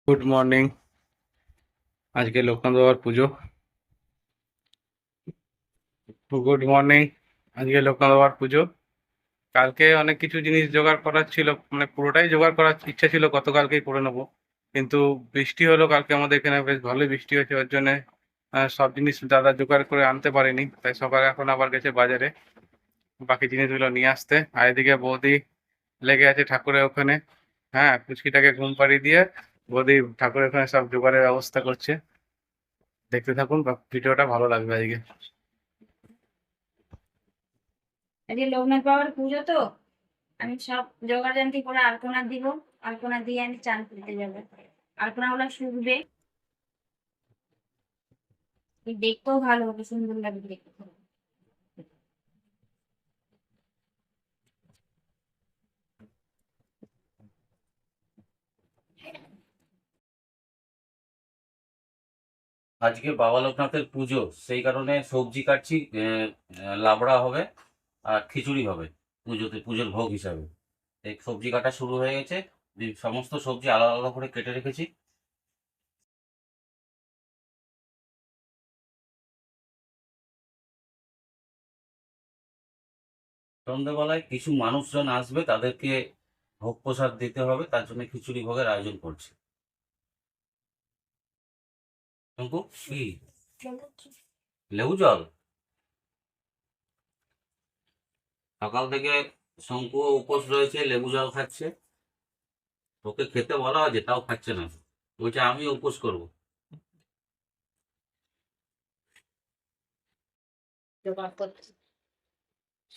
Good morning. আজকে লোকনাথ বাবার পুজো। Good morning. আজকে লোকনাথ বাবার পুজো। কালকে অনেক কিছু জিনিস জোগাড় করার ছিল, মানে পুরোটাই জোগাড় করার ইচ্ছা ছিল, গতকালকেই করে নেবো। কিন্তু বৃষ্টি হলো কালকে, আমাদের এখানে বেশ ভালোই বৃষ্টি হয়েছে, ওর জন্য সব জিনিস দাদা জোগাড় করে আনতে পারেনি, তাই সকালে এখন আবার গেছে বাজারে বাকি জিনিসগুলো নিয়ে আসতে। আর এদিকে বৌদি লেগে আছে ঠাকুরের ওখানে। হ্যাঁ, পুচকিটাকে ঘুম পাড়িয়ে দিয়ে বৌদি ঠাকুরের ওখানে সব জোগাড়ের ব্যবস্থা করছে। দেখতে থাকুন, ভিডিওটা ভালো লাগবে আজকে। আজকে লোকনাথ বাবার পুজো তো আমি সব জোগাড় করে আলপনা দিব। আলপনা দিয়ে আমি চান করতে যাবো। আলপনা গুলো শুকবে, দেখতেও ভালো হবে, সুন্দর লাগবে দেখতে। আজকে বাবা লোকনাথের পুজো, সেই কারণে সবজি কাটছি। লাবড়া হবে আর খিচুড়ি হবে পুজোতে, পুজোর ভোগ হিসাবে। এই সবজি কাটা শুরু হয়ে গেছে। সমস্ত সবজি আলাদা আলাদা করে কেটে রেখেছি। সন্ধ্যেবেলায় কিছু মানুষজন আসবে, তাদেরকে ভোগ প্রসাদ দিতে হবে, তার জন্য খিচুড়ি ভোগের আয়োজন করছি। শঙ্কু, কি লেবু জল? সকাল থেকে শঙ্কু উপোস রয়েছে, লেবু জল খাচ্ছে। ওকে খেতে বলা হয়েছে, তাও খাচ্ছে না। বলছে আমি উপোস করবো।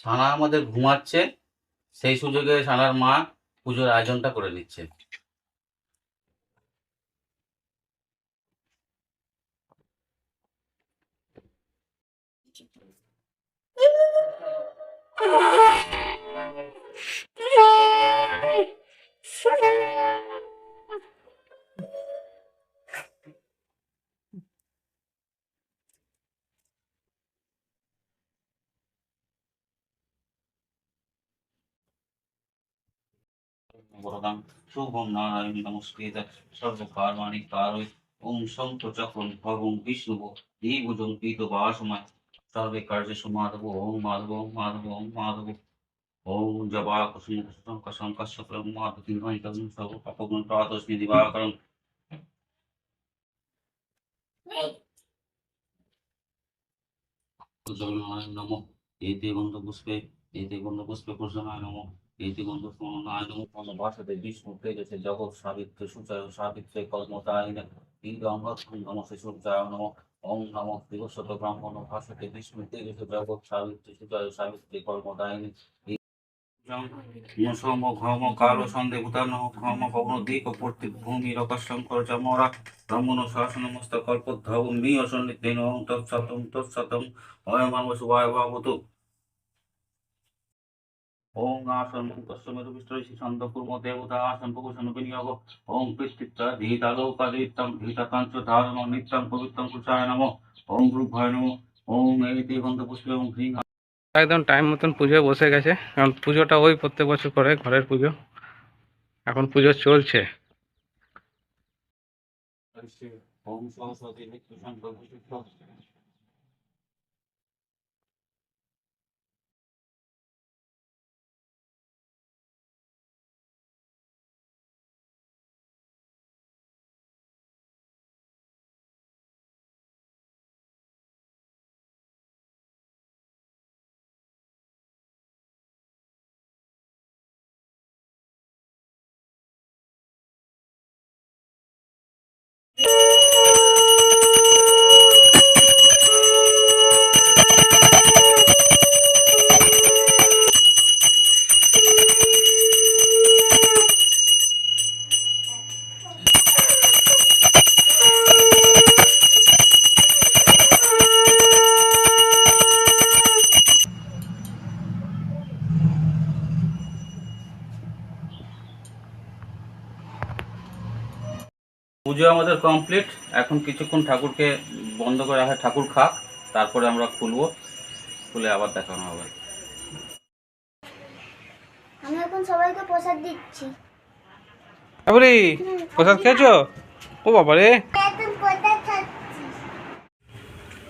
সানা আমাদের ঘুমাচ্ছে, সেই সুযোগে সানার মা পুজোর আয়োজনটা করে নিচ্ছে। বরদান শুভম নারায়ণ নমস্কৃত সর্বকার্মাণি কারয় ওম শঙ্খ চক্র ভগং বিষ্ণু দ্বিভুজং পীত বাসময় সর্বে কার্যে সুমাধব ওম মাধব ওম মাধব ওম মাধব ওম জবা কুসুম শঙ্খ শঙ্খ শুক্লং মাধবী ঘনিতং সর্ব পাপগুণ প্রাতস্মি দিবাকরং নারায়ণ নম। এতে গন্ধপুষ্পে এতে গন্ধপুষ্পে প্রসন্নায় নম। এতে গন্ধস্মরণায় নম। ভাষাতে বিষ্ণু তেজসে জগৎ সাবিত্র সূচায় সাবিত্রে কর্মতায় নমস্তে সূর্যায় নম। ওম নম দিবসত ব্রাহ্মণ ভাষাতে বিষ্ণু তেজসে জগৎ সাবিত্র সূচায় সাবিত্রে কর্মতায় সম ঘম কালো সন্ধে উদান ঘম পবন দিক পর্তি ভূমি রকশঙ্কর চমরা ব্রাহ্মণ শাসন মস্ত কল্পোদ্ধব নিয় সন্নিধেন তৎসতম তৎসতম অয়মানব শুভায় ভাবতু। ওং আসন তস্মের বিষ্ণু ছন্দ কুর্ম দেবতা আসন প্রকুশন বিনিয়োগ। ওং পৃথিবীতা ধীতালোকাদিত্যং ধীতাকাঞ্চ ধারণ নিত্যং পবিত্রং কুচায় নম। ওং রূপায় নম। ওং এতে গন্ধ পুষ্পে ওং হ্রিং। একদম টাইম মতন পুজো বসে গেছে, কারণ পুজোটা ওই প্রত্যেক বছর করে ঘরের পুজো, এখন পুজো চলছে। ওং সরস্বতী নিত্য সংকল্প। পুজো আমাদের কমপ্লিট। এখন কিছুক্ষণ ঠাকুরকে বন্ধ করে রাখা, ঠাকুর খাক, তারপরে আমরা খুলবো, খুলে আবার দেখানো হবে। আমি এখন সবাইকে প্রসাদ দিচ্ছি। তারপরে প্রসাদ খেয়েছো? ও বাবা রে,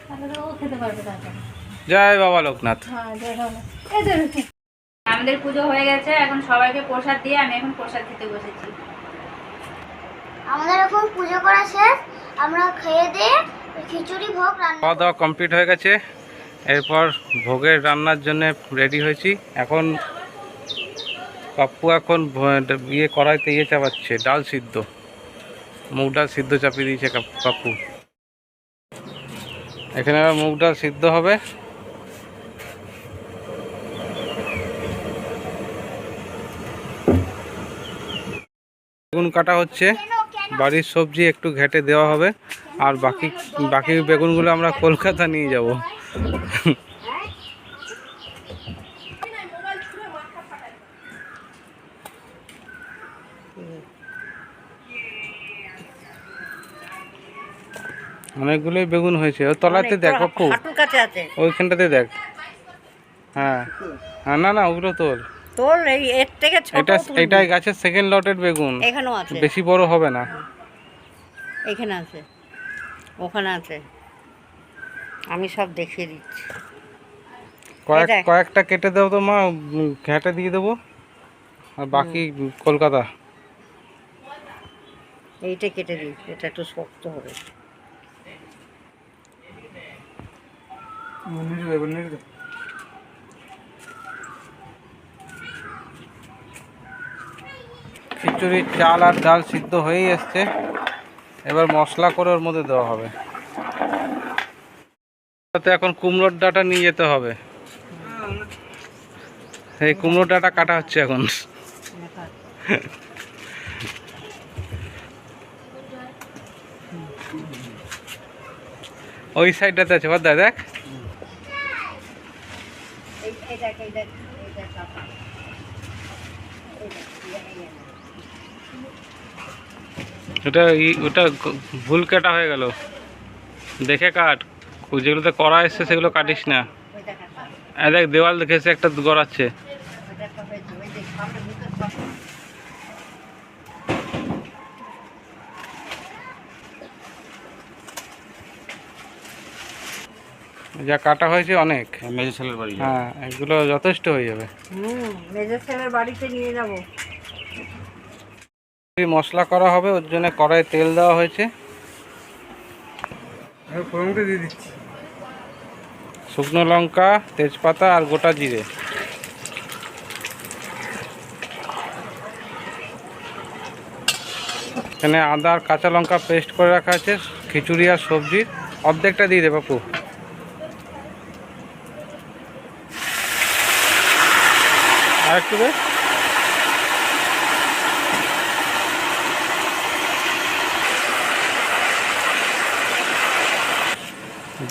তাহলে তো ও খেতে পারবে তাড়াতাড়ি। জয় বাবা লোকনাথ। হ্যাঁ, আমাদের পুজো হয়ে গেছে, এখন সবাইকে প্রসাদ দিয়ে আমি এখন প্রসাদ খেতে বসেছি। আমাদের এখন পুজো করা শেষ, আমরা খেয়ে দিয়ে খিচুড়ি ভোগ রান্না খাওয়া দাওয়া কমপ্লিট হয়ে গেছে, এরপর ভোগের রান্নার জন্য রেডি হয়েছি। এখন পাপ্পু এখন ইয়ে কড়াইতে ইয়ে চাপাচ্ছে, ডাল সিদ্ধ, মুগ ডাল সিদ্ধ চাপিয়ে দিয়েছে পাপ্পু। এখানে আবার মুগ ডাল সিদ্ধ হবে। বেগুন কাটা হচ্ছে, বাড়ির সবজি একটু ঘেটে দেওয়া হবে, আর বাকি বাকি বেগুনগুলো আমরা কলকাতা নিয়ে যাব। অনেকগুলোই বেগুন হয়েছে, ওই তলাতে দেখ বাপু, ওইখানটাতে দেখ। হ্যাঁ হ্যাঁ, না না ওগুলো তোল, তোর এই এর থেকে ছোট এটাই গাছের সেকেন্ড লটের বেগুন, এখানেও আছে, বেশি বড় হবে না। এখানে আছে, ওখানে আছে, আমি সব দেখিয়ে দিচ্ছি। দেখ। কয়েকটা কেটে দেবো তো মা, ঘেঁটে দিয়ে দেবো, আর বাকি কলকাতা। এইটা কেটে দিই, এটা একটু শক্ত হবে। খিচুড়ির চাল আর ডাল সিদ্ধ হয়েই এসছে, এবার মশলা করে ওর মধ্যে দেওয়া হবে। তাতে এখন কুমড়োর ডাঁটা নিয়ে যেতে হবে, এই কুমড়োর ডাঁটা কাটা হচ্ছে এখন। ওই সাইডটাতে আছে, বাদ দেখ। ওটা ভুল কাটা হয়ে গেল, দেখে কাট, যেগুলোতে করা এসছে সেগুলো কাটিস না। দেখ দেওয়াল দেখেছে একটা গড়াচ্ছে। যা কাটা হয়েছে অনেক, মেজো ছেলের বাড়ি হ্যাঁ এগুলো যথেষ্ট হয়ে যাবে। মেজর ছেলের বাড়িতে নিয়ে যাব। মশলা করা হবে, ওর জন্য কড়াই তেল দেওয়া হয়েছে, দিয়ে দিচ্ছি। শুকনো লঙ্কা, তেজপাতা আর গোটা জিরে। এখানে আদা আর কাঁচা লঙ্কা পেস্ট করে রাখা আছে, খিচুড়ি আর সবজির অর্ধেকটা দিয়ে দে বাপু। আর একটু দে।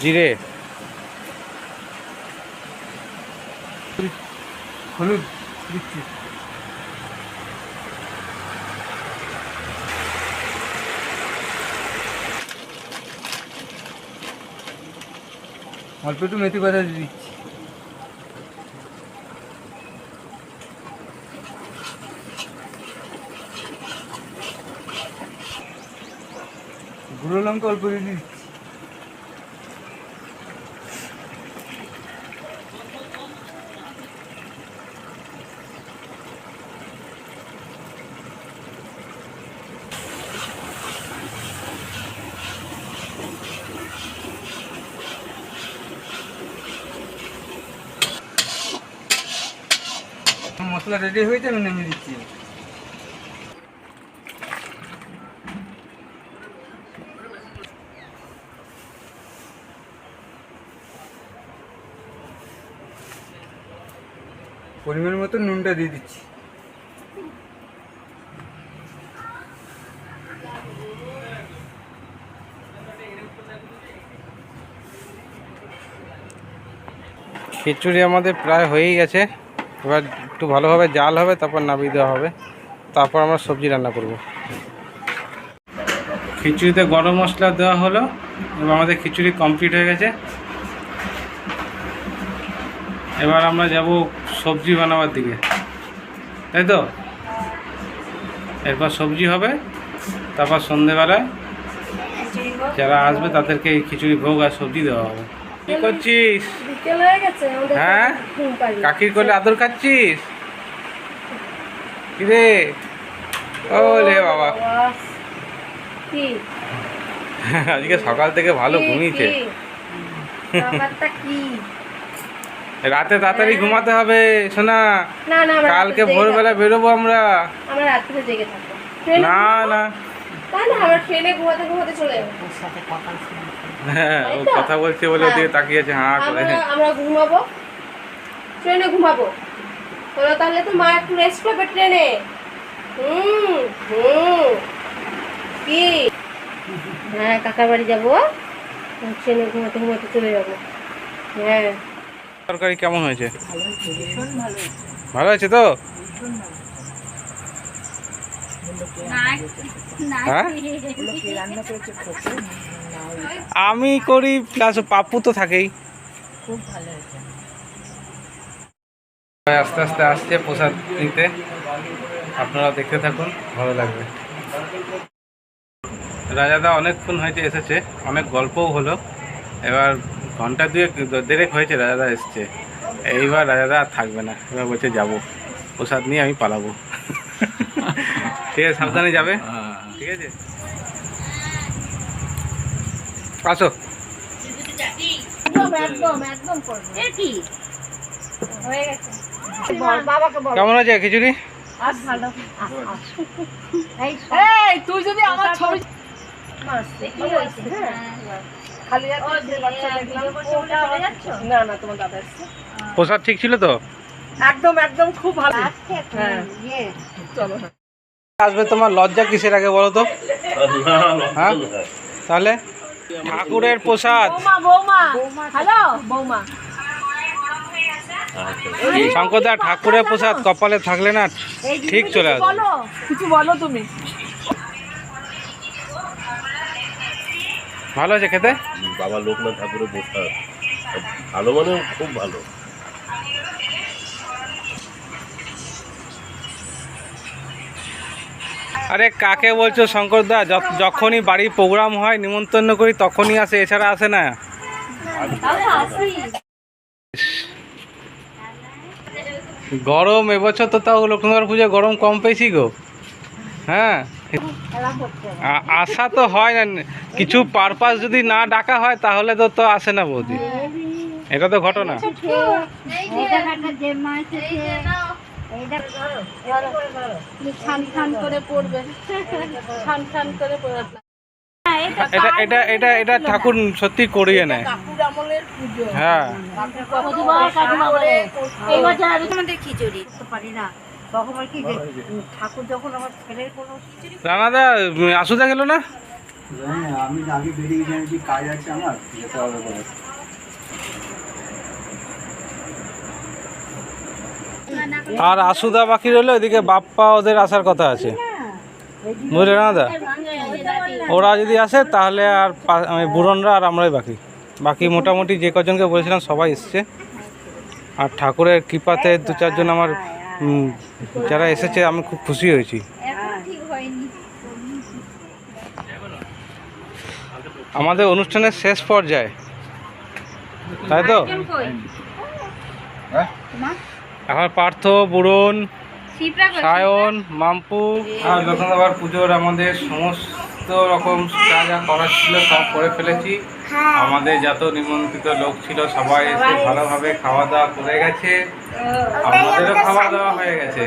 জিরে, হলুদ দিচ্ছি। অল্প একটু মেথি পাতা দিয়ে দিচ্ছি। গুঁড়ো লঙ্কা অল্প দিয়ে দিচ্ছি। মশলা রেডি হয়েছে, আমি নামিয়ে দিচ্ছি। পরিমাণ মতো নুনটা দিয়ে দিচ্ছি। খিচুড়ি আমাদের প্রায় হয়েই গেছে, এবার একটু ভালোভাবে জাল হবে, তারপর নামিয়ে দেওয়া হবে, তারপর আমরা সবজি রান্না করব। খিচুড়িতে গরম মশলা দেওয়া হলো, এবার আমাদের খিচুড়ি কমপ্লিট হয়ে গেছে। এবার আমরা যাব সবজি বানাবার দিকে, তাই তো। এরপর সবজি হবে, তারপর সন্ধেবেলায় যারা আসবে তাদেরকে এই খিচুড়ি ভোগ আর সবজি দেওয়া হবে। কি করছিস? বিকেল হয়ে গেছে আমাদের হ্যাঁ, ঘুম পাড়িয়ে কাকির কোলে আদর খাচ্ছিস? কিরে ওলে বাবা, বাস। কি আজকে সকাল থেকে ভালো ঘুমিয়েছে। কি? ব্যাপারটা কি? রাতে তাড়াতাড়ি ঘুমাতে হবে শোনা, না না আমরা কালকে রাত্রে জেগে ভোরবেলা বেরোবো আমরা। থাকবো। আমরা রাত্রে জেগে থাকবো। ট্রেনে না না, তাই না, আমরা ট্রেনে ঘুমাতে ঘুমাতে চলে যাবো। ওর সাথে কথা শুনে হ্যাঁ ও কথা বলছে বলে ওদিকে তাকিয়েছে হাঁ করে। আমরা ঘুমাবো, ট্রেনে ঘুমাবো। তোরা তাহলে তো মা একটু রেস্ট পাবে ট্রেনে। হুম হুম কি? হ্যাঁ কাকার বাড়ি যাবো, ট্রেনে ঘুমাতে ঘুমাতে চলে যাবো। হ্যাঁ তরকারি কেমন হয়েছে? ভীষণ ভালো হয়েছে, ভালো আছে তো? ভীষণ ভালো। হ্যাঁ লোকে রান্না করেছে খোকো, না ওই আমি করি প্লাস পাপ্পু তো থাকেই। খুব ভালো হয়েছে। আস্তে আস্তে আসছে প্রসাদ নিতে, আপনারা দেখতে থাকুন, ভালো লাগবে। রাজাদা অনেকক্ষণ হয়েছে এসেছে, অনেক গল্পও হলো। এবার ঘন্টা দেড়েক হয়েছে রাজাদা এসছে। এইবার রাজাদা আর থাকবে না, এবার বলছে যাবো প্রসাদ নিয়ে আমি পালাবো। ঠিক আছে, সাবধানে যাবে, ঠিক আছে? আসো। একদম একদম একদম করবো। এ কি হয়ে গেছে। বাবাকে বল। কেমন আছে খিচুড়ি? আজ ভালো। এই এই তুই যদি আমার ছবি কি হয়েছে? খালি যাচ্ছে বাচ্চা দেখলাম। না না তোমার দাদা এসছে। প্রসাদ ঠিক ছিল তো? একদম একদম খুব ভালো। হ্যাঁ ইয়ে চলো। আসবে তোমার লজ্জা কিসের আগে বলো তো? হ্যাঁ তাহলে ঠাকুরের প্রসাদ, বৌমা হ্যালো বৌমা। শঙ্করদা ঠাকুরের প্রসাদ কপালে থাকলে না ঠিক চলে আসবে। বলো কিছু বলো তুমি। ভালো আছে খেতে? বাবা লোকনাথ ঠাকুরের প্রসাদ ভালো, মানে খুব ভালো। আরে কাকে বলছো শঙ্করদা? যখনই বাড়ির প্রোগ্রাম হয় নিমন্ত্রণ করি তখনই আসে, এছাড়া আসে না। গরম এবছর তো তাও লক্ষ্মীবার পুজো গরম কম পেয়েছি গো। হ্যাঁ আসা তো হয় না, কিছু পারপাস যদি না ডাকা হয় তাহলে তো আসে না বৌদি, এটা তো ঘটনা। ছান ছান করে পড়বে, ছান ছান করে পড়বে। এটা এটা এটা এটা ঠাকুর সত্যি করিয়ে নেয়। কাকুর আমলের পুজো। হ্যাঁ আমাদের খিচুড়ি করতে পারি না। তখন আর কি যে ঠাকুর যখন আমার ছেলের কোনো রানাদা আসুদা গেল না? আমি আগে বেরিয়ে গেছি, কাজ আছে আমার, যেতে হবে বলে। আর আসুদা বাকি রইলো, এদিকে বাপ্পা ওদের আসার কথা আছে, বুঝলে রানাদা? ওরা যদি আসে তাহলে আর বুড়নরা আর আমরাই বাকি মোটামুটি যে কজনকে বলেছিলাম সবাই এসছে। আর ঠাকুরের কৃপাতে দু চারজন আমার যারা এসেছে আমি খুব খুশি হয়েছি। আমাদের অনুষ্ঠানের শেষ পর্যায়ে, তাই তো? এখন পার্থ, বুড়ন, সায়ন, মাম্পু আর লক্ষ্মণদাবার পুজোর আমাদের সমস্ত রকম যা যা করার ছিল সব করে ফেলেছি। আমাদের যত নিমন্ত্রিত লোক ছিল সবাই এসে ভালোভাবে খাওয়া দাওয়া করে গেছে। আমাদেরও খাওয়া দাওয়া হয়ে গেছে,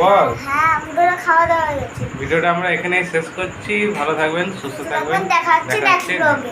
বল। হ্যাঁ আমাদেরও খাওয়া দাওয়া হয়ে গেছে। ভিডিওটা আমরা এখানেই শেষ করছি। ভালো থাকবেন, সুস্থ থাকবেন, এখন দেখা হচ্ছে দেখা নেক্সট হচ্ছে ব্লগে।